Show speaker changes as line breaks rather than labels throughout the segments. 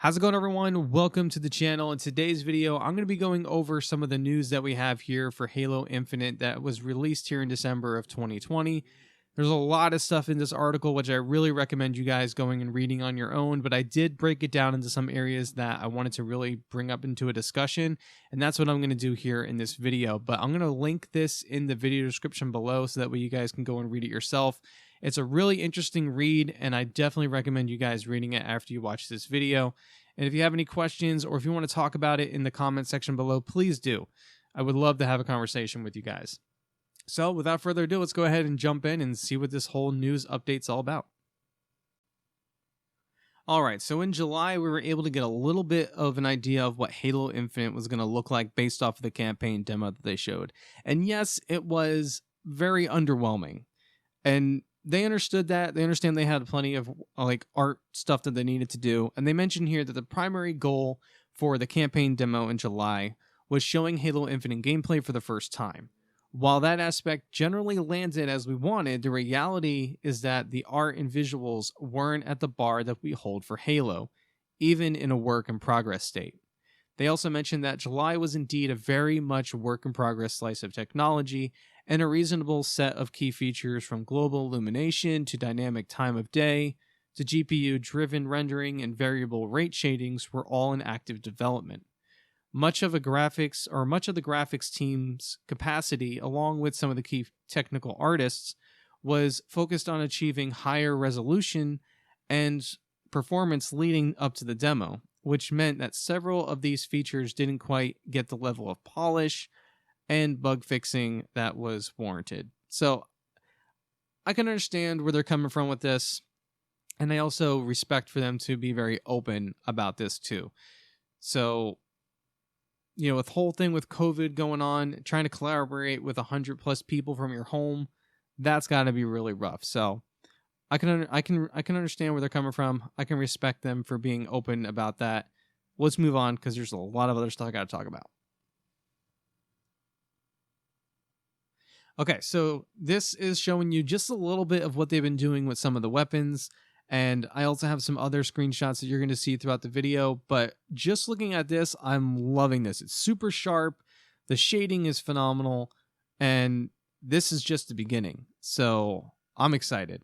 How's it going, everyone? Welcome to the channel. In today's video, I'm going to be going over some of the news that we have here for Halo Infinite that was released here in December of 2020. There's a lot of stuff in this article, which I really recommend you guys going and reading on your own, but I did break it down into some areas that I wanted to really bring up into a discussion, and that's what I'm going to do here in this video. But I'm going to link this in the video description below so that way you guys can go and read it yourself. It's a really interesting read, and I definitely recommend you guys reading it after you watch this video. And if you have any questions or if you want to talk about it in the comment section below, please do. I would love to have a conversation with you guys. So without further ado, let's go ahead and jump in and see what this whole news update's all about. Alright, so in July, we were able to get a little bit of an idea of what Halo Infinite was going to look like based off of the campaign demo that they showed. And yes, it was very underwhelming. And they understood that. They understand they had plenty of art stuff that they needed to do. And they mentioned here that the primary goal for the campaign demo in July was showing Halo Infinite gameplay for the first time. While that aspect generally landed as we wanted, the reality is that the art and visuals weren't at the bar that we hold for Halo, even in a work in progress state. They also mentioned that July was indeed a very much work in progress slice of technology, and a reasonable set of key features from global illumination to dynamic time of day to GPU-driven rendering and variable rate shadings were all in active development. Much of the graphics team's capacity, along with some of the key technical artists, was focused on achieving higher resolution and performance leading up to the demo, which meant that several of these features didn't quite get the level of polish and bug fixing that was warranted. So I can understand where they're coming from with this, and I also respect for them to be very open about this too. So, you know, with the whole thing with COVID going on, trying to collaborate with 100+ people from your home, that's got to be really rough. So I can understand where they're coming from. I can respect them for being open about that. Let's move on because there's a lot of other stuff I got to talk about. Okay, so this is showing you just a little bit of what they've been doing with some of the weapons, and I also have some other screenshots that you're going to see throughout the video, but just looking at this, I'm loving this. It's super sharp, the shading is phenomenal, and this is just the beginning, so I'm excited.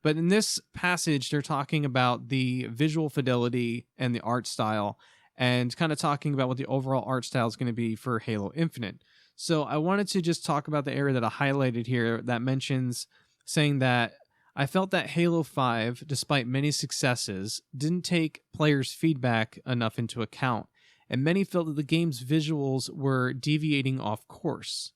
But in this passage, they're talking about the visual fidelity and the art style, and kind of talking about what the overall art style is going to be for Halo Infinite. So I wanted to just talk about the area that I highlighted here that mentions saying that I felt that Halo 5, despite many successes, didn't take players' feedback enough into account, and many felt that the game's visuals were deviating off course.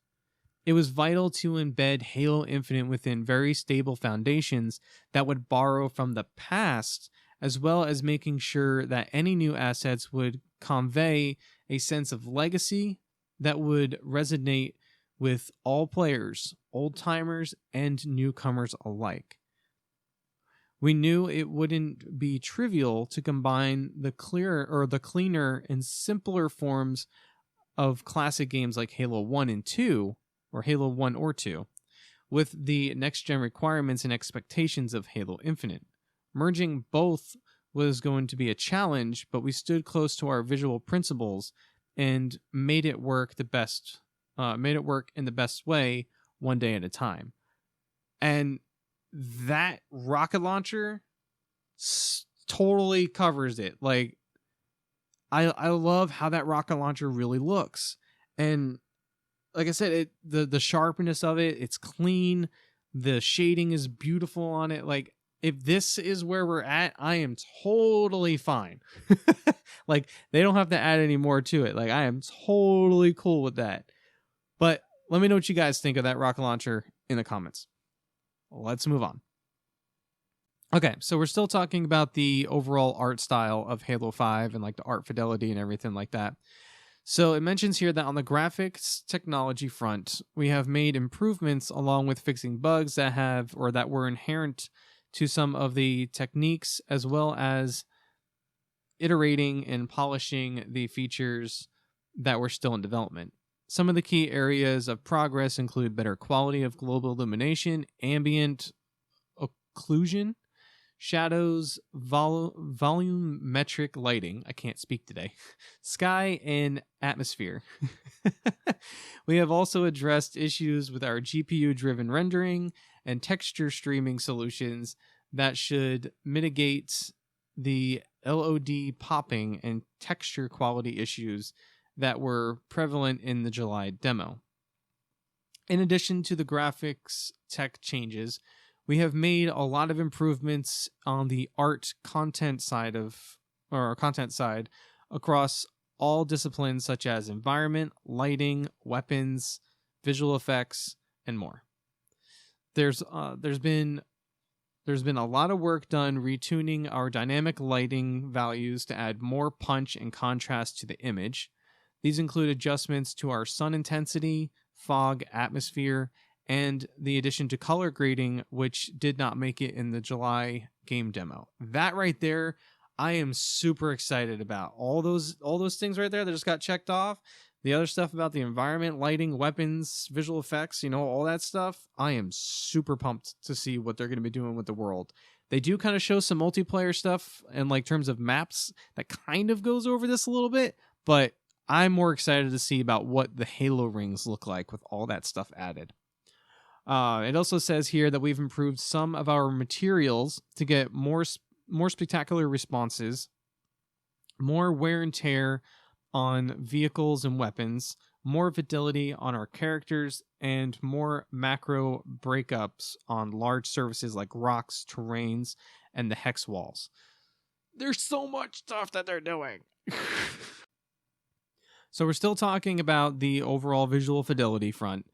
It was vital to embed Halo Infinite within very stable foundations that would borrow from the past, as well as making sure that any new assets would convey a sense of legacy that would resonate with all players, old-timers and newcomers alike. We knew it wouldn't be trivial to combine the cleaner and simpler forms of classic games like Halo 1 and 2, or Halo 1 or 2, with the next-gen requirements and expectations of Halo Infinite. Merging both was going to be a challenge, but we stood close to our visual principles and made it work in the best way, one day at a time. And that rocket launcher totally covers it. Like, I love how that rocket launcher really looks. And like I said, the sharpness of it, it's clean. The shading is beautiful on it. Like, if this is where we're at, I am totally fine. Like, they don't have to add any more to it. Like, I am totally cool with that. But let me know what you guys think of that rocket launcher in the comments. Let's move on. Okay, so we're still talking about the overall art style of Halo 5 and like the art fidelity and everything like that. So it mentions here that on the graphics technology front, we have made improvements along with fixing bugs that were inherent to some of the techniques, as well as iterating and polishing the features that were still in development. Some of the key areas of progress include better quality of global illumination, ambient occlusion, shadows, volumetric lighting, I can't speak today, sky, and atmosphere. We have also addressed issues with our GPU-driven rendering and texture streaming solutions that should mitigate the LOD popping and texture quality issues that were prevalent in the July demo. In addition to the graphics tech changes, we have made a lot of improvements on the content side across all disciplines such as environment, lighting, weapons, visual effects, and more. There's been a lot of work done retuning our dynamic lighting values to add more punch and contrast to the image. These include adjustments to our sun intensity, fog, atmosphere, and the addition to color grading, which did not make it in the July game demo. That right there, I am super excited about. All those things right there that just got checked off. The other stuff about the environment, lighting, weapons, visual effects, all that stuff, I am super pumped to see what they're going to be doing with the world. They do kind of show some multiplayer stuff and terms of maps that kind of goes over this a little bit, but I'm more excited to see about what the Halo rings look like with all that stuff added. It also says here that we've improved some of our materials to get more spectacular responses, more wear and tear on vehicles and weapons, more fidelity on our characters, and more macro breakups on large surfaces like rocks, terrains, and the hex walls. There's so much stuff that they're doing. So we're still talking about the overall visual fidelity front.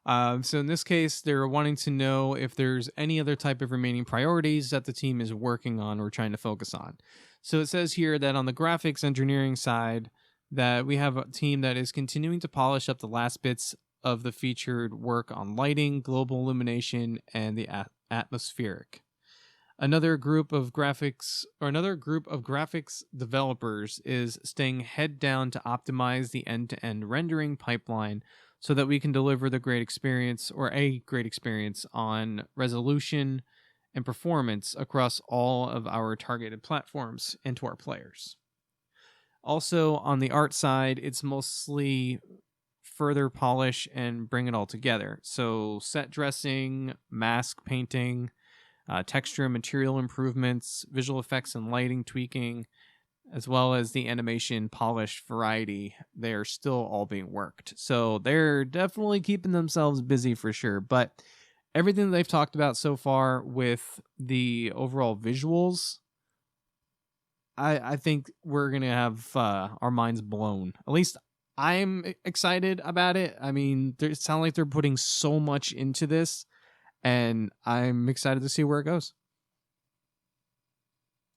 So in this case, they're wanting to know if there's any other type of remaining priorities that the team is working on or trying to focus on. So it says here that on the graphics engineering side, that we have a team that is continuing to polish up the last bits of the featured work on lighting, global illumination, and the atmospheric. Another group of graphics developers is staying head down to optimize the end-to-end rendering pipeline so that we can deliver a great experience on resolution and performance across all of our targeted platforms and to our players. Also, on the art side, it's mostly further polish and bring it all together. So set dressing, mask painting, texture and material improvements, visual effects and lighting tweaking, as well as the animation polish variety, they're still all being worked. So they're definitely keeping themselves busy for sure. But everything they've talked about so far with the overall visuals, I think we're going to have our minds blown. At least I'm excited about it. I mean, it sounds like they're putting so much into this, and I'm excited to see where it goes.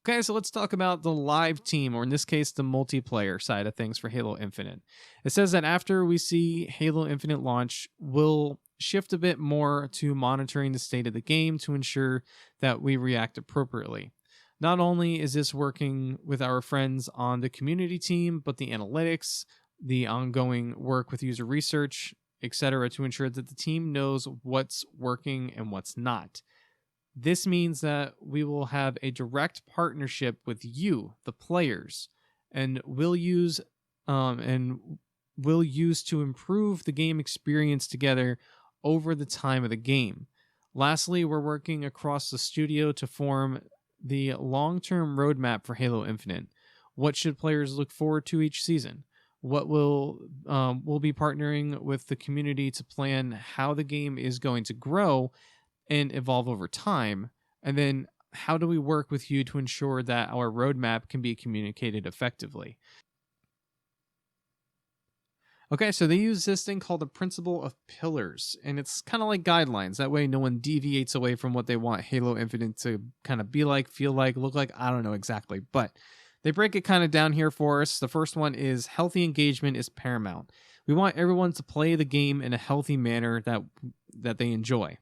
Okay, so let's talk about the live team, or in this case, the multiplayer side of things for Halo Infinite. It says that after we see Halo Infinite launch, we'll shift a bit more to monitoring the state of the game to ensure that we react appropriately. Not only is this working with our friends on the community team, but the analytics, the ongoing work with user research, etc., to ensure that the team knows what's working and what's not. This means that we will have a direct partnership with you, the players, and we'll use to improve the game experience together over the time of the game. Lastly, we're working across the studio to form the long-term roadmap for Halo Infinite. What should players look forward to each season? What we'll be partnering with the community to plan how the game is going to grow and evolve over time. And then how do we work with you to ensure that our roadmap can be communicated effectively? Okay, so they use this thing called the principle of pillars, and it's kind of like guidelines. That way no one deviates away from what they want Halo Infinite to kind of be like, feel like, look like. I don't know exactly, but they break it kind of down here for us. The first one is healthy engagement is paramount. We want everyone to play the game in a healthy manner that they enjoy.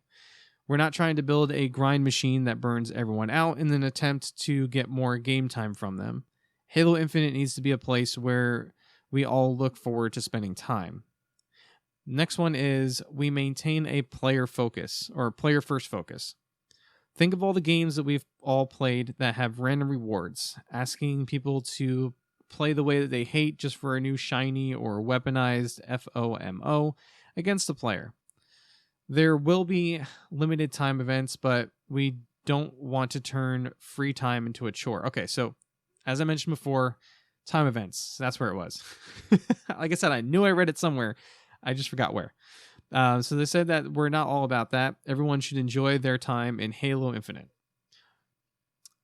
We're not trying to build a grind machine that burns everyone out in an attempt to get more game time from them. Halo Infinite needs to be a place where we all look forward to spending time. Next one is we maintain a player focus, or player first focus. Think of all the games that we've all played that have random rewards, asking people to play the way that they hate just for a new shiny or weaponized FOMO against the player. There will be limited time events, but we don't want to turn free time into a chore. Okay, so as I mentioned before, time events. That's where it was. Like I said, I knew I read it somewhere. I just forgot where. So they said that we're not all about that. Everyone should enjoy their time in Halo Infinite.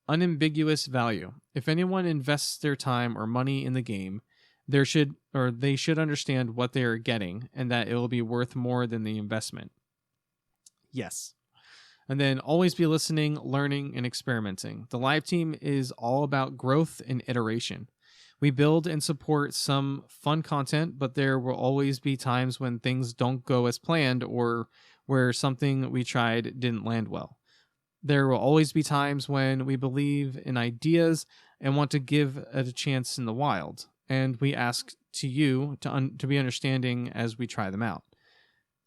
Unambiguous value. If anyone invests their time or money in the game, they should understand what they are getting and that it will be worth more than the investment. Yes. And then always be listening, learning, and experimenting. The live team is all about growth and iteration. We build and support some fun content, but there will always be times when things don't go as planned or where something we tried didn't land well. There will always be times when we believe in ideas and want to give it a chance in the wild, and we ask to you to be understanding as we try them out.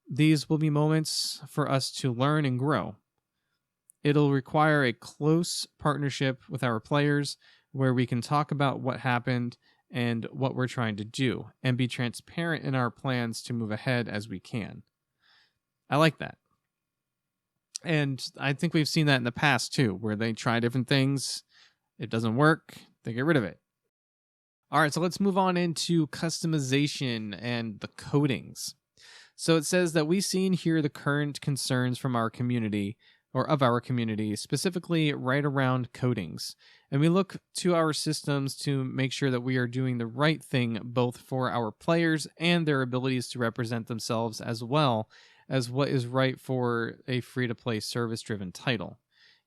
These will be moments for us to learn and grow. It'll require a close partnership with our players where we can talk about what happened and what we're trying to do and be transparent in our plans to move ahead as we can. I like that. And I think we've seen that in the past too, where they try different things. It doesn't work. They get rid of it. All right, so let's move on into customization and the codings. So it says that we've seen here the current concerns from our community, or of our community, specifically right around codings. And we look to our systems to make sure that we are doing the right thing both for our players and their abilities to represent themselves, as well as what is right for a free-to-play service-driven title.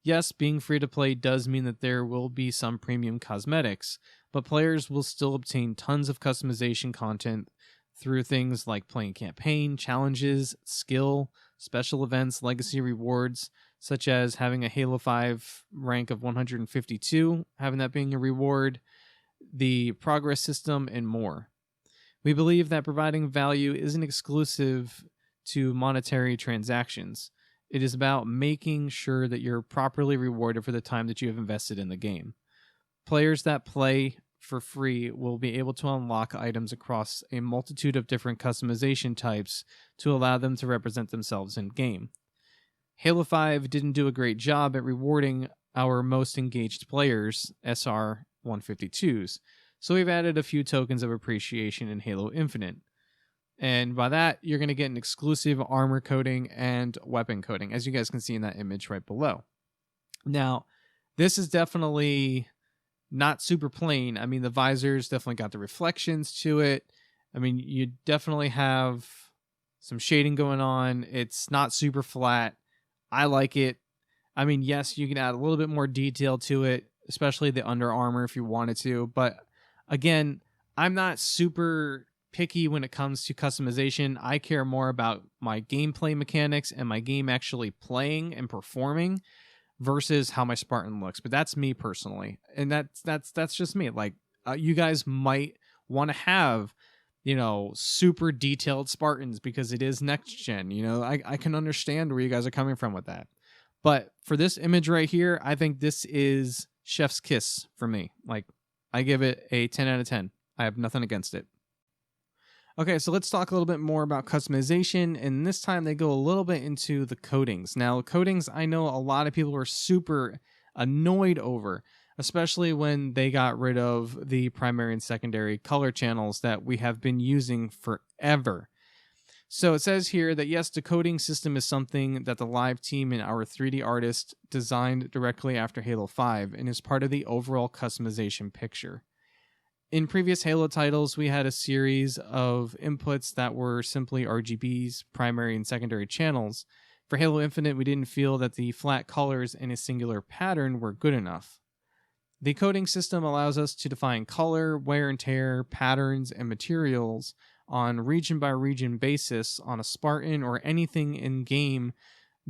Yes, being free-to-play does mean that there will be some premium cosmetics, but players will still obtain tons of customization content through things like playing campaign, challenges, skill, special events, legacy rewards, such as having a Halo 5 rank of 152, having that being a reward, the progress system, and more. We believe that providing value isn't exclusive to monetary transactions. It is about making sure that you're properly rewarded for the time that you have invested in the game. Players that play for free will be able to unlock items across a multitude of different customization types to allow them to represent themselves in game. Halo 5 didn't do a great job at rewarding our most engaged players, SR 152s, so we've added a few tokens of appreciation in Halo Infinite. And by that, you're going to get an exclusive armor coating and weapon coating, as you guys can see in that image right below. Now, this is definitely not super plain. I mean, the visor's definitely got the reflections to it. I mean, you definitely have some shading going on. It's not super flat. I like it. I mean, yes, you can add a little bit more detail to it, especially the under armor if you wanted to. But again, I'm not super picky when it comes to customization. I care more about my gameplay mechanics and my game actually playing and performing versus how my Spartan looks. But that's me personally, and that's just me. Like you guys might want to have, you know, super detailed Spartans because it is next gen. You know, I can understand where you guys are coming from with that. But for this image right here, I think this is chef's kiss for me. Like, I give it a 10 out of 10. I have nothing against it. Okay, so let's talk a little bit more about customization, and this time they go a little bit into the coatings. Now, coatings, I know a lot of people were super annoyed over, especially when they got rid of the primary and secondary color channels that we have been using forever. So it says here that yes, the coding system is something that the live team and our 3D artist designed directly after Halo 5 and is part of the overall customization picture. In previous Halo titles, we had a series of inputs that were simply RGBs, primary and secondary channels. For Halo Infinite, we didn't feel that the flat colors in a singular pattern were good enough. The coding system allows us to define color, wear and tear, patterns, and materials on region-by-region basis on a Spartan or anything in-game,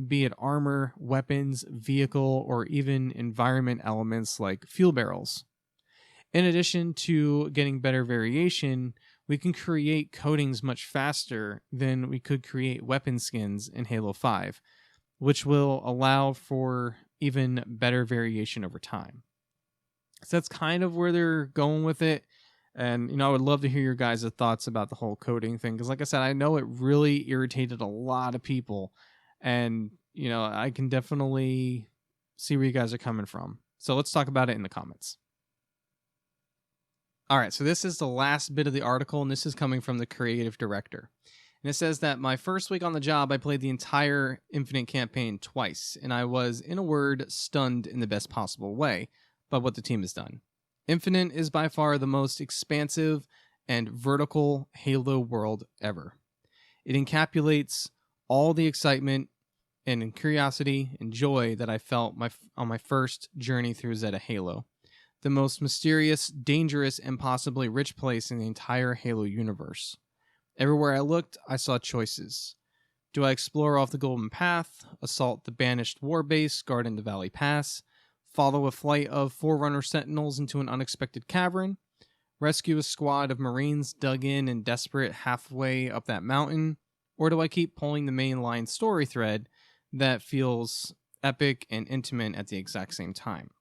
be it armor, weapons, vehicle, or even environment elements like fuel barrels. In addition to getting better variation, we can create coatings much faster than we could create weapon skins in Halo 5, which will allow for even better variation over time. So that's kind of where they're going with it. And, I would love to hear your guys' thoughts about the whole coding thing. Because like I said, I know it really irritated a lot of people. And, I can definitely see where you guys are coming from. So let's talk about it in the comments. All right, so this is the last bit of the article, and this is coming from the creative director. And it says that my first week on the job, I played the entire Infinite campaign twice, and I was, in a word, stunned in the best possible way by what the team has done. Infinite is by far the most expansive and vertical Halo world ever. It encapsulates all the excitement and curiosity and joy that I felt on my first journey through Zeta Halo. The most mysterious, dangerous, and possibly rich place in the entire Halo universe. Everywhere I looked, I saw choices. Do I explore off the Golden Path, assault the banished war base guarding the Valley Pass, follow a flight of Forerunner Sentinels into an unexpected cavern, rescue a squad of Marines dug in and desperate halfway up that mountain, or do I keep pulling the mainline story thread that feels epic and intimate at the exact same time?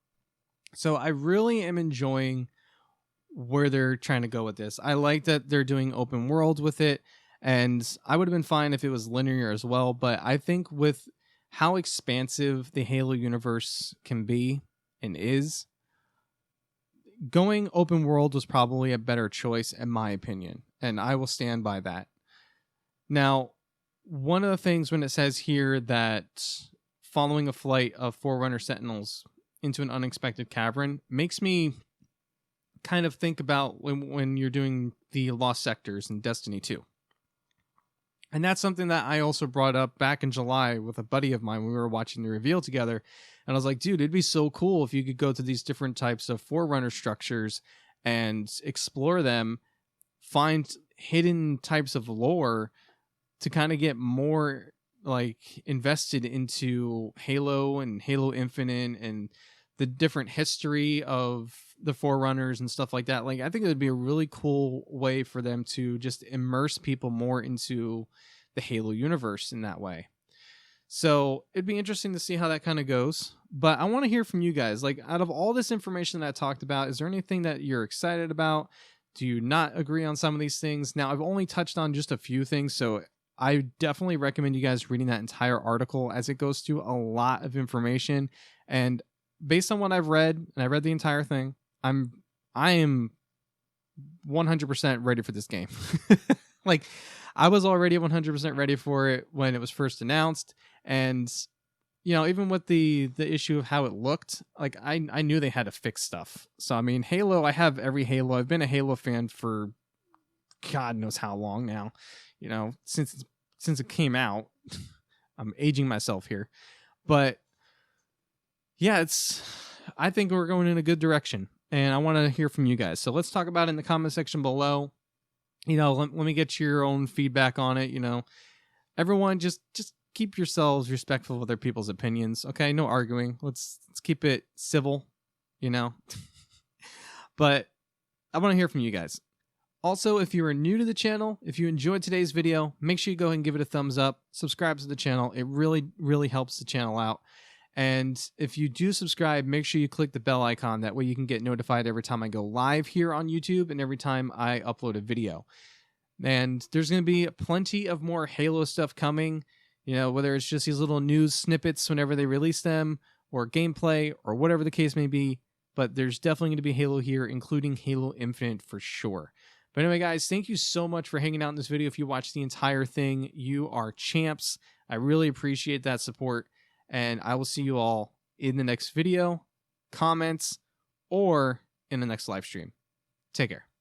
So I really am enjoying where they're trying to go with this. I like that they're doing open world with it, and I would have been fine if it was linear as well, but I think with how expansive the Halo universe can be and is, going open world was probably a better choice in my opinion, and I will stand by that. Now, one of the things when it says here that following a flight of Forerunner Sentinels into an unexpected cavern makes me kind of think about when you're doing the Lost Sectors in Destiny 2. And that's something that I also brought up back in July with a buddy of mine when we were watching the reveal together. And I was like, dude, it'd be so cool if you could go to these different types of Forerunner structures and explore them, find hidden types of lore to kind of get more invested into Halo and Halo Infinite and the different history of the Forerunners and stuff like that. I think it would be a really cool way for them to just immerse people more into the Halo universe in that way. So it'd be interesting to see how that kind of goes. But I want to hear from you guys. Out of all this information that I talked about, is there anything that you're excited about? Do you not agree on some of these things? Now, I've only touched on just a few things, so I definitely recommend you guys reading that entire article, as it goes through a lot of information. And based on what I've read, and I read the entire thing, I am 100% ready for this game. I was already 100% ready for it when it was first announced, and even with the issue of how it looked, I knew they had to fix stuff. So I mean, Halo, I have every Halo. I've been a Halo fan for God knows how long now. Since it came out. I'm aging myself here, but yeah, I think we're going in a good direction, and I want to hear from you guys. So let's talk about it in the comment section below. Let me get your own feedback on it. Everyone just keep yourselves respectful of other people's opinions. Okay. No arguing. Let's keep it civil, but I want to hear from you guys. Also, if you are new to the channel, if you enjoyed today's video, make sure you go ahead and give it a thumbs up, subscribe to the channel. It really, really helps the channel out. And if you do subscribe, make sure you click the bell icon. That way you can get notified every time I go live here on YouTube and every time I upload a video. And there's going to be plenty of more Halo stuff coming, whether it's just these little news snippets whenever they release them, or gameplay, or whatever the case may be. But there's definitely going to be Halo here, including Halo Infinite for sure. But anyway, guys, thank you so much for hanging out in this video. If you watched the entire thing, you are champs. I really appreciate that support. And I will see you all in the next video, comments, or in the next live stream. Take care.